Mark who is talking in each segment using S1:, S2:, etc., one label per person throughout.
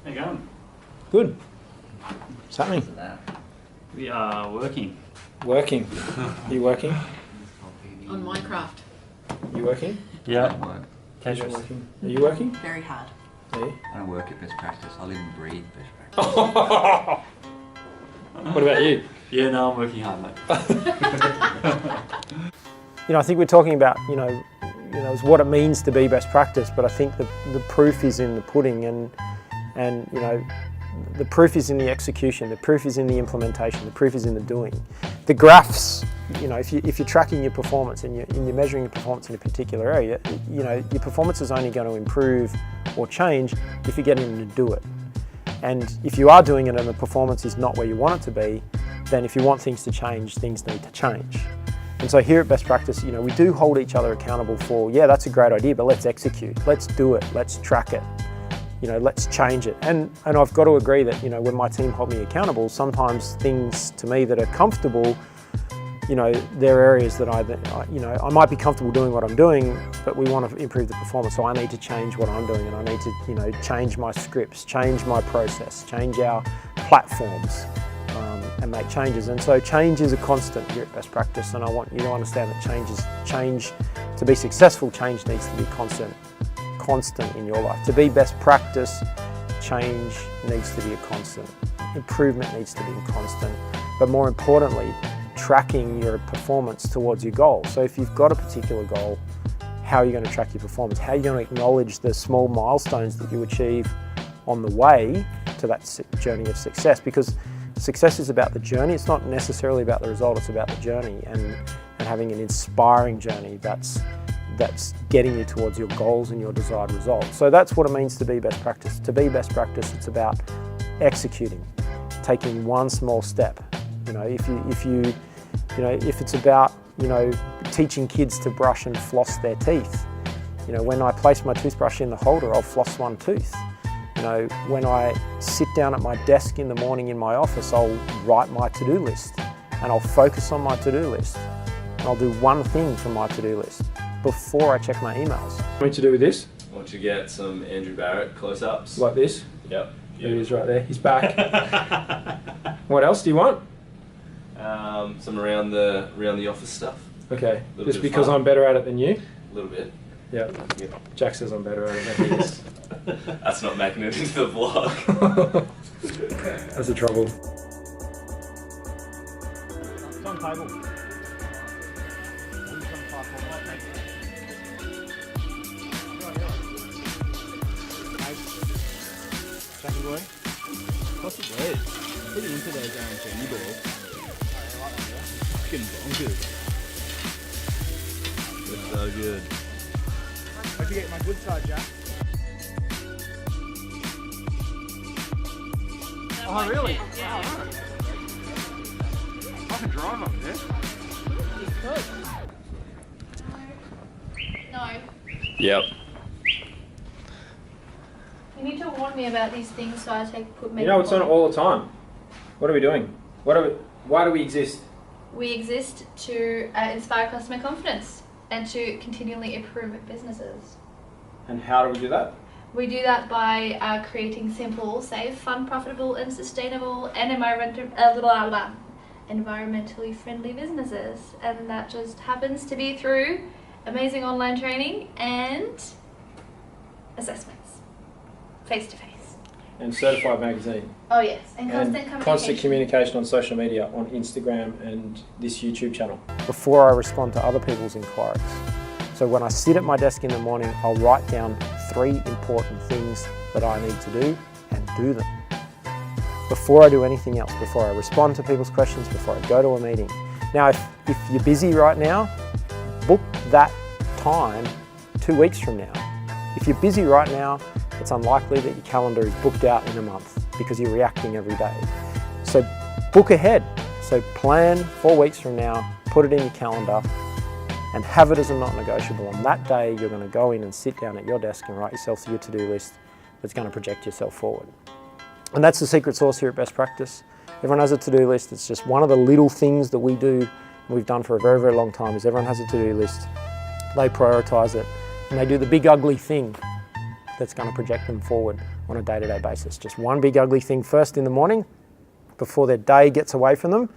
S1: How you going?
S2: Good. What's happening?
S1: We are working.
S2: Working. You working?
S3: On Minecraft.
S2: You working?
S1: Yeah.
S2: Tetris. Working. Are you working?
S3: Very hard.
S2: Are you?
S4: I don't work at best practice. I live and breathe best practice.
S2: What about you?
S1: Yeah, no, I'm working hard, mate.
S2: I think we're talking about, is what it means to be best practice, but I think the proof is in the pudding and the proof is in the execution, the proof is in the implementation, the proof is in the doing. The graphs, if you're tracking your performance and you're measuring your performance in a particular area, your performance is only going to improve or change if you're getting them to do it. And if you are doing it and the performance is not where you want it to be, then if you want things to change, things need to change. And so here at Best Practice, we do hold each other accountable for, yeah, that's a great idea, but let's execute, let's do it, let's track it, let's change it. And I've got to agree that, when my team hold me accountable, sometimes things to me that are comfortable, there are areas that I might be comfortable doing what I'm doing, but we want to improve the performance, so I need to change what I'm doing, and I need to, change my scripts, change my process, change our platforms, and make changes. And so change is a constant here at Best Practice, and I want you to understand that change to be successful, change needs to be constant in your life. To be best practice, change needs to be a constant. Improvement needs to be constant, but more importantly, tracking your performance towards your goal. So if you've got a particular goal, how are you going to track your performance? How are you going to acknowledge the small milestones that you achieve on the way to that journey of success? Because success is about the journey. It's not necessarily about the result, it's about the journey and having an inspiring journey that's getting you towards your goals and your desired results. So that's what it means to be best practice. To be best practice, it's about executing, taking one small step. If it's about, teaching kids to brush and floss their teeth, when I place my toothbrush in the holder, I'll floss one tooth. When I sit down at my desk in the morning in my office, I'll write my to-do list and I'll focus on my to-do list. And I'll do one thing from my to-do list before I check my emails. What do you do with this?
S5: I want you to get some Andrew Barrett close-ups.
S2: Like this?
S5: Yep.
S2: There he is right there. He's back. What else do you want?
S5: Some around the office stuff.
S2: Okay. Just because I'm better at it than you?
S5: A little bit.
S2: Yeah. Jack says I'm better at it than he is.
S5: That's not making it into the vlog.
S2: That's the trouble. It's on table. Jackie boy?
S6: Possibly. Pretty into those Journey balls. Fucking bonkers. It's so good.
S2: How'd you get my good side, Jack? Oh, really?
S3: Yeah.
S2: Oh, right. I can drive up there. You could.
S7: No.
S5: Yep.
S7: You need to warn me about these things so I put makeup
S2: It's on all the time. What are we doing? Why do we exist?
S7: We exist to inspire customer confidence and to continually improve businesses.
S2: And how do we do that?
S7: We do that by creating simple, safe, fun, profitable and sustainable and environmentally friendly businesses. And that just happens to be through amazing online training and assessments, face to face.
S2: And Certified Magazine.
S7: Oh yes, and constant
S2: communication on social media, on Instagram and this YouTube channel. Before I respond to other people's inquiries. So when I sit at my desk in the morning, I'll write down 3 important things that I need to do and do them. Before I do anything else, before I respond to people's questions, before I go to a meeting. Now, if you're busy right now, book that time 2 weeks from now. If you're busy right now, it's unlikely that your calendar is booked out in a month because you're reacting every day. So book ahead. So plan 4 weeks from now, put it in your calendar and have it as a not negotiable. On that day, you're going to go in and sit down at your desk and write yourself your to-do list that's going to project yourself forward. And that's the secret sauce here at Best Practice. Everyone has a to-do list. It's just one of the little things that we do, and we've done for a very, very long time, is everyone has a to-do list. They prioritise it and they do the big ugly thing. that's going to project them forward on a day-to-day basis. Just one big ugly thing first in the morning before their day gets away from them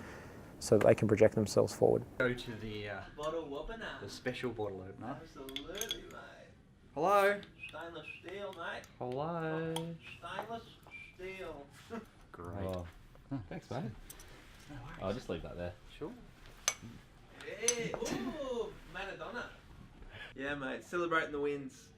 S2: so that they can project themselves forward.
S4: Go to the special bottle opener.
S5: Absolutely, mate.
S4: Hello?
S5: Stainless steel, mate.
S1: Hello.
S5: Stainless steel.
S4: Great.
S1: Oh. Thanks, mate. I'll just leave that there.
S4: Sure.
S5: Yeah. Ooh, Maradona. Yeah, mate. Celebrating the wins.